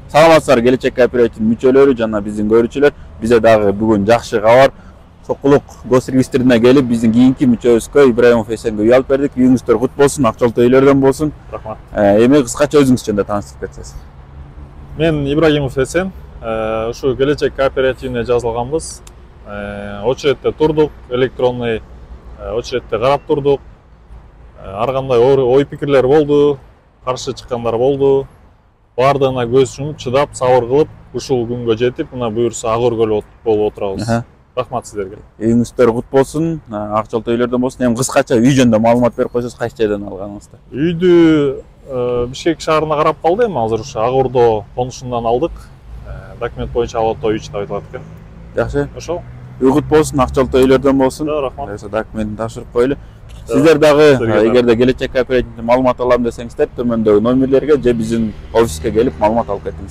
Саламатсыздар, келечек кооперативдин мүчөлөрү жана биздин көрүүчүлөр. Бизе дагы бүгүн жакшы кабар. Сокулук госрегистрине келип, биздин кийинки мүчөбүзгө Ибраимов Эсенге үй алып бердик. Үйүңүздөр кут болсун, акчалуу үйлөрдөн болсун. Рахмат. Эми кыскача өзүңүз жөнүндө тааныштырып кетсеңиз. Мен Ибраимов Эсен. Ушу келечек кооперативине жазылганбыз. Очередте турдук, электронный очередте карап турдук. Ар кандай ой пикирлер болду, каршы чыккандар болду. Бардыгына көз жумуп, чыдап, сабыр кылып, ушул күнгө жетип, мына буюрса ак өргөлүп болуп отурабыз. Рахмат сиздерге. Үйүңүздөр кут болсун, акчалуу үйлөрдөн болсун. Эми кыскача үй жөнүндө маалымат берип койсоңуз, кайсы жерден алганыңызды? Үйдү Бишкек шаарына карап калды, эми азыр ушу Ак Ордо конушунан алдык. Документ боюнча Алатоо үй деп айтылат экен. Жакшы. Ошол. Үй кут болсун, акчалуу үйлөрдөн болсун. Рахмат. Документин тапшырып коелу. Сиздер дагы эгерде келечек кооперативден маалымат алам десеңиздер, төмөндөгү номерлерге же биздин офиске келип маалымат алып кетиңиз.